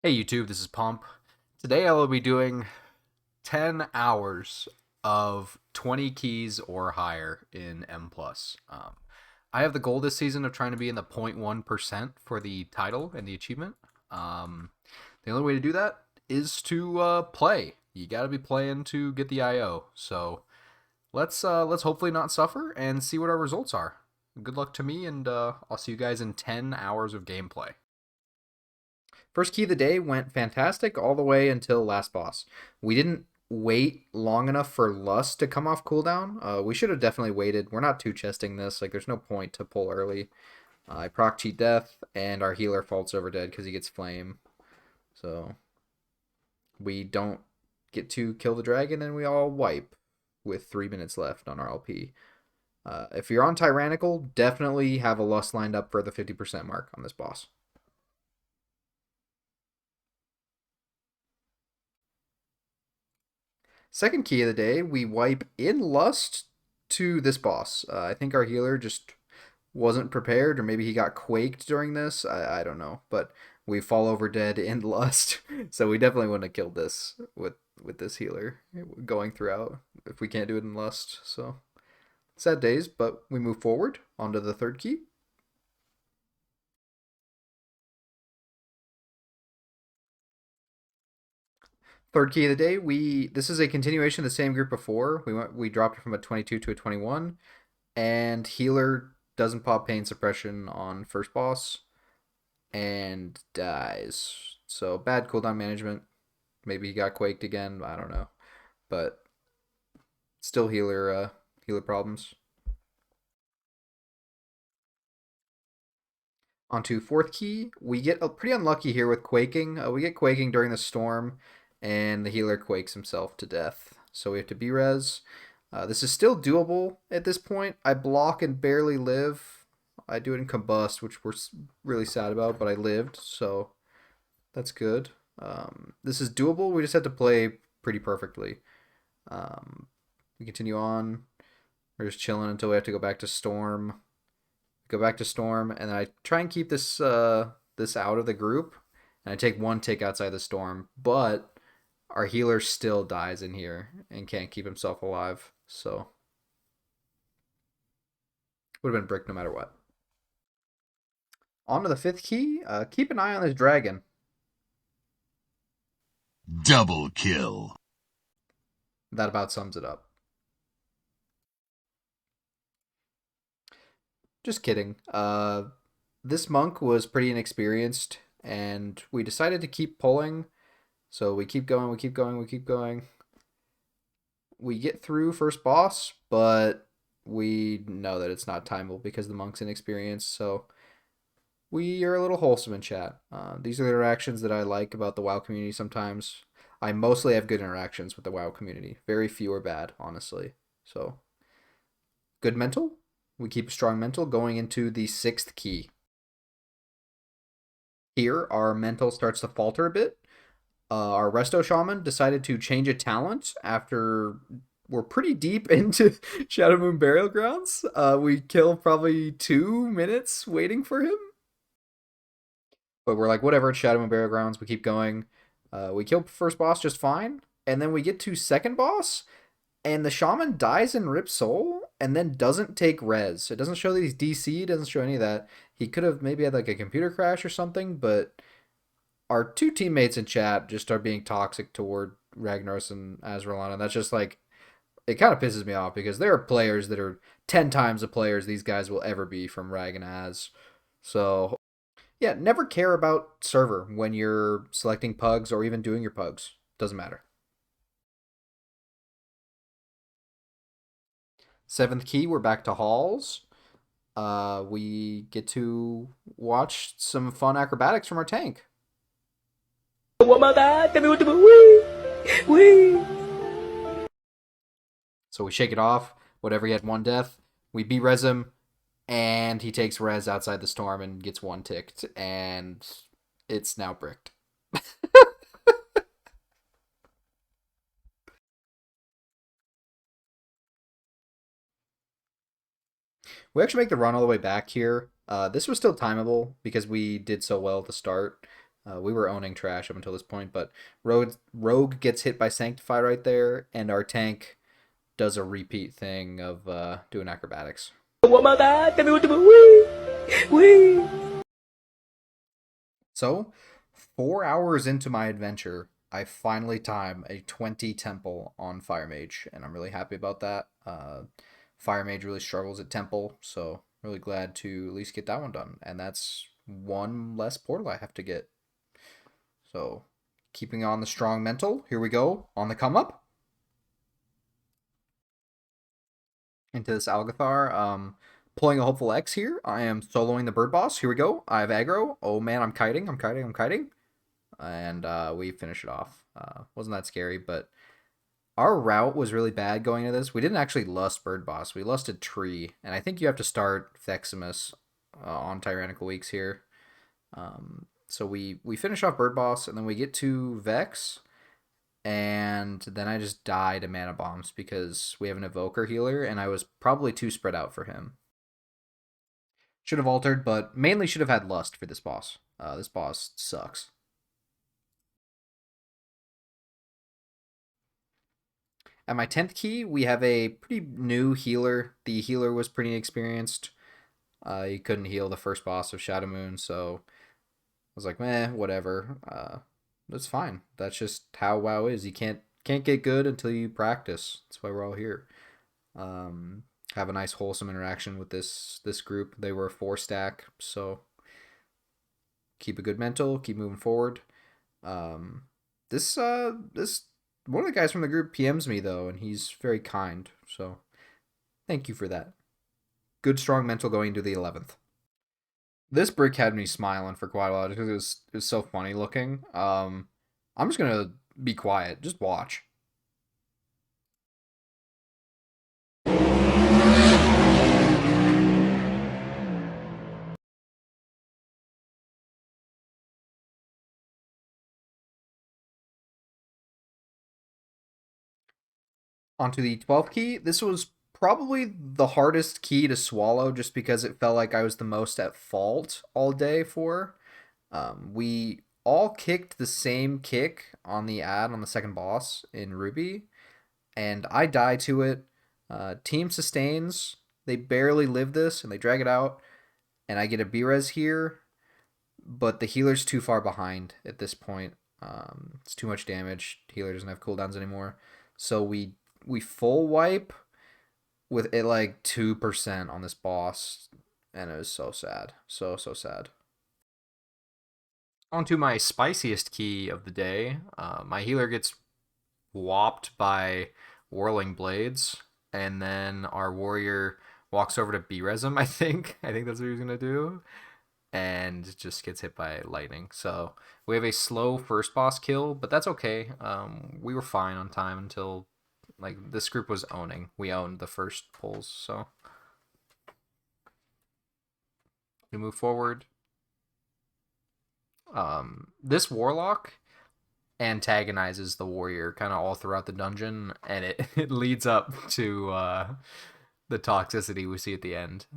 Hey YouTube, this is Pump. Today I will be doing 10 hours of 20 keys or higher in M+. I have the goal this season of trying to be in the 0.1% for the title and the achievement. The only way to do that is to play. You got to be playing to get the IO. So let's hopefully not suffer and see what our results are. Good luck to me, and I'll see you guys in 10 hours of gameplay. First key of the day went fantastic all the way until last boss. We didn't wait long enough for Lust to come off cooldown. We should have definitely waited. We're not two chesting this. Like, there's no point to pull early. I proc cheat death, and our healer faults over dead because he gets flame. So we don't get to kill the dragon, and we all wipe with 3 minutes left on our LP. If you're on Tyrannical, definitely have a Lust lined up for the 50% mark on this boss. Second key of the day, we wipe in Lust to this boss. I think our healer just wasn't prepared, or maybe he got quaked during this. I don't know, but we fall over dead in Lust, so we definitely wouldn't have killed this with this healer going throughout if we can't do it in Lust. So sad days, but we move forward onto the third key. Third key of the day, this is a continuation of the same group before. We dropped it from a 22 to a 21, and healer doesn't pop pain suppression on first boss and dies. So bad cooldown management. Maybe he got quaked again. I don't know, but still healer problems. Onto fourth key, we get pretty unlucky here with quaking. We get quaking during the storm, and the healer quakes himself to death. So we have to B-res. This is still doable at this point. I block and barely live. I do it in combust, which we're really sad about, but I lived, so that's good. This is doable. We just have to play pretty perfectly. We continue on. We're just chilling until we have to go back to Storm. Go back to Storm, and then I try and keep this out of the group, and I take one tick outside the Storm, but our healer still dies in here and can't keep himself alive, so would have been brick no matter what. On to the fifth key. Keep an eye on this dragon. Double kill. That about sums it up. Just kidding. This monk was pretty inexperienced, and we decided to keep pulling. So we keep going, we keep going, we keep going. We get through first boss, but we know that it's not timeable because the monk's inexperienced. So we are a little wholesome in chat. These are the interactions that I like about the WoW community sometimes. I mostly have good interactions with the WoW community. Very few are bad, honestly. So, good mental. We keep a strong mental going into the sixth key. Here, our mental starts to falter a bit. Our Resto Shaman decided to change a talent after we're pretty deep into Shadow Moon Burial Grounds. We kill probably 2 minutes waiting for him. But we're like, whatever, it's Shadow Moon Burial Grounds. We keep going. We kill first boss just fine. And then we get to second boss, and the shaman dies in Rip Soul and then doesn't take res. It doesn't show that he's DC, doesn't show any of that. He could have maybe had like a computer crash or something, but our two teammates in chat just are being toxic toward Ragnaros and Azralan, and that's just like, it kind of pisses me off because there are players that are 10 times the players these guys will ever be from Rag and Az. So, yeah, never care about server when you're selecting pugs or even doing your pugs. Doesn't matter. Seventh key, we're back to halls. We get to watch some fun acrobatics from our tank. Oh my god, tell me what to do. Wee! Wee! So we shake it off. Whatever, he had one death. We B-res him, and he takes res outside the storm and gets one ticked, and it's now bricked. We actually make the run all the way back here. This was still timeable because we did so well at the start. We were owning trash up until this point, but Rogue gets hit by Sanctify right there, and our tank does a repeat thing of doing acrobatics. Vou matar, tem último. Ui! Ui! So, 4 hours into my adventure, I finally time a 20 temple on Fire Mage, and I'm really happy about that. Fire Mage really struggles at temple, so really glad to at least get that one done. And that's one less portal I have to get. So, keeping on the strong mental, here we go on the come up into this Algathar. Pulling a hopeful X here. I am soloing the bird boss. Here we go. I have aggro. Oh man, I'm kiting. I'm kiting. I'm kiting. And we finish it off. Wasn't that scary, but our route was really bad going into this. We didn't actually lust bird boss. We lusted tree, and I think you have to start Theximus on Tyrannical Weeks here. So we finish off bird boss, and then we get to Vex, and then I just die to mana bombs because we have an evoker healer, and I was probably too spread out for him. Should have altered, but mainly should have had lust for this boss. This boss sucks. At my 10th key, we have a pretty new healer. The healer was pretty experienced. He couldn't heal the first boss of Shadow Moon, so I was like, meh, whatever. That's fine. That's just how WoW is. You can't get good until you practice. That's why we're all here. Have a nice wholesome interaction with this group. They were a 4-stack, so keep a good mental, keep moving forward. This one of the guys from the group PMs me though, and he's very kind, so thank you for that. Good strong mental going into the 11th. This brick had me smiling for quite a while because it was so funny looking. I'm just gonna be quiet, just watch. Onto the 12th key. This was probably the hardest key to swallow just because it felt like I was the most at fault all day for. We all kicked the same kick on the ad on the second boss in Ruby, and I die to it. Team sustains. They barely live this, and they drag it out, and I get a B-res here, but the healer's too far behind at this point. It's too much damage. Healer doesn't have cooldowns anymore. So we full wipe with it like 2% on this boss, and it was so sad. So sad. On to my spiciest key of the day. My healer gets whopped by whirling blades, and then our warrior walks over to B-res him, I think. I think that's what he's gonna do. And just gets hit by lightning. So we have a slow first boss kill, but that's okay. We were fine on time until like this group was owning. We owned the first pulls, so we move forward. This warlock antagonizes the warrior kind of all throughout the dungeon, and it leads up to the toxicity we see at the end.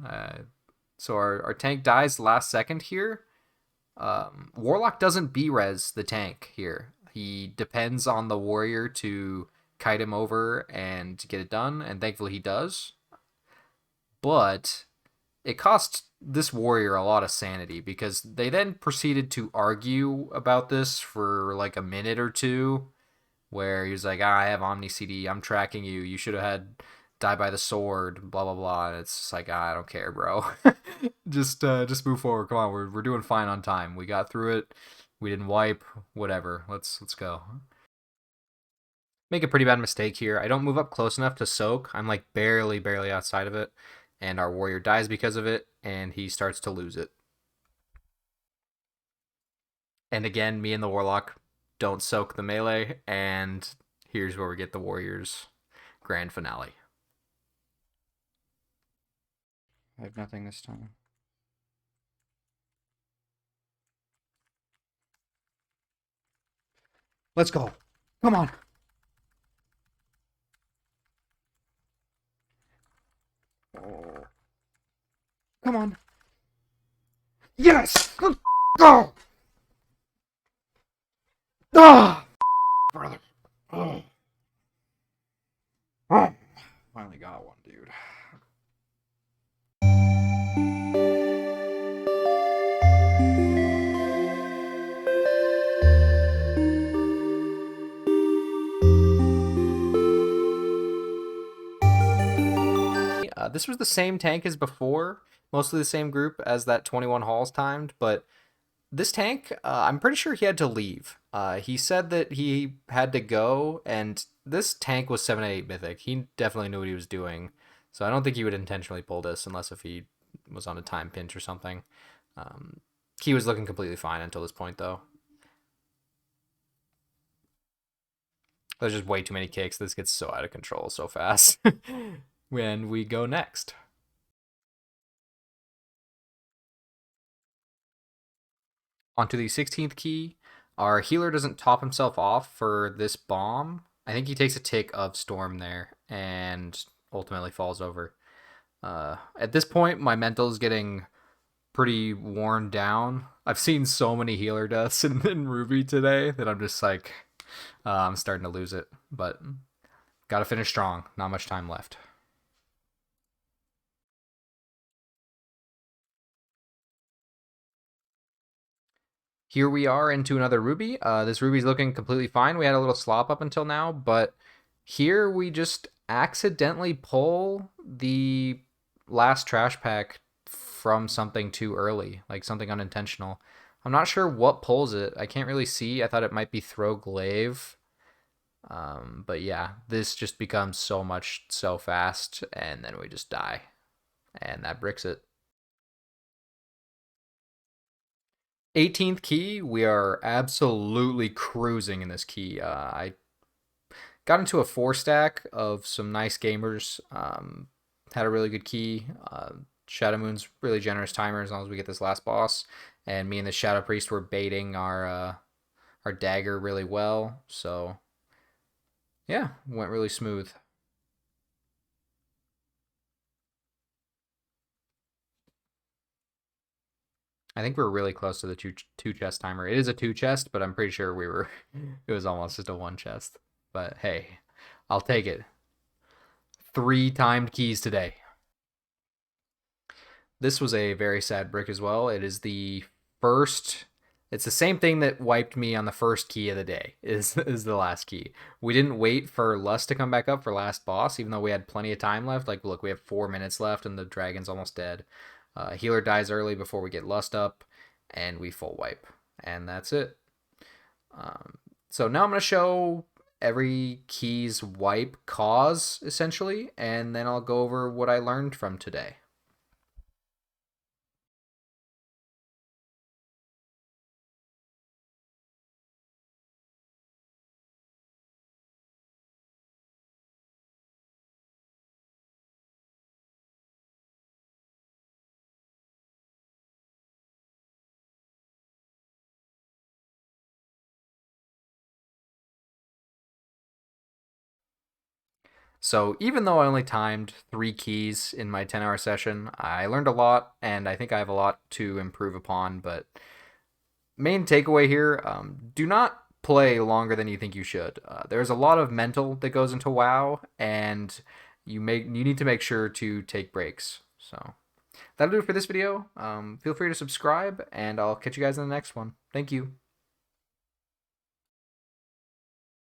So our tank dies last second here. Warlock doesn't B-res the tank here. He depends on the warrior to kite him over and get it done, and thankfully he does. But it cost this warrior a lot of sanity because they then proceeded to argue about this for like a minute or two, where he was like, I have Omni CD, I'm tracking you, you should have had die by the sword, blah blah blah. And it's just like, I don't care, bro. just move forward. Come on, we're doing fine on time. We got through it. We didn't wipe. Whatever. Let's go. Make a pretty bad mistake here. I don't move up close enough to soak. I'm like barely outside of it, and our warrior dies because of it, and he starts to lose it. And again, me and the warlock don't soak the melee, and here's where we get the warrior's grand finale. I have nothing this time. Let's go. Come on. Come on. Yes! Let's go! Ah, brother. Oh. Finally got one, dude. This was the same tank as before, mostly the same group as that 21 hauls timed, but this tank, I'm pretty sure he had to leave. He said that he had to go, and this tank was 7-8 mythic. He definitely knew what he was doing, so I don't think he would intentionally pull this unless if he was on a time pinch or something. He was looking completely fine until this point, though. There's just way too many kicks. This gets so out of control so fast. When we go next. Onto the 16th key. Our healer doesn't top himself off for this bomb. I think he takes a tick of Storm there and ultimately falls over. At this point, my mental is getting pretty worn down. I've seen so many healer deaths in Ruby today that I'm just like, I'm starting to lose it. But gotta finish strong. Not much time left. Here we are into another Ruby. This Ruby's looking completely fine. We had a little slop up until now, but here we just accidentally pull the last trash pack from something too early, like something unintentional. I'm not sure what pulls it. I can't really see. I thought it might be throw glaive. But yeah, this just becomes so much so fast, and then we just die. And that bricks it. 18th key, we are absolutely cruising in this key. I got into a 4-stack of some nice gamers. Had a really good key. Shadow Moon's really generous timer as long as we get this last boss. And me and the Shadow Priest were baiting our dagger really well. So yeah, went really smooth. I think we were really close to the two chest timer. It is a 2 chest, but I'm pretty sure we were. It was almost just a 1 chest. But hey, I'll take it. 3 timed keys today. This was a very sad brick as well. It is the first. It's the same thing that wiped me on the first key of the day. Is the last key. We didn't wait for Lust to come back up for last boss, even though we had plenty of time left. Like, look, we have 4 minutes left, and the dragon's almost dead. Healer dies early before we get Lust up, and we full wipe, and that's it. So now I'm gonna show every key's wipe cause essentially, and then I'll go over what I learned from today. So even though I only timed 3 keys in my 10-hour session, I learned a lot, and I think I have a lot to improve upon. But main takeaway here, do not play longer than you think you should. There's a lot of mental that goes into WoW, and you need to make sure to take breaks. So that'll do it for this video. Feel free to subscribe, and I'll catch you guys in the next one. Thank you.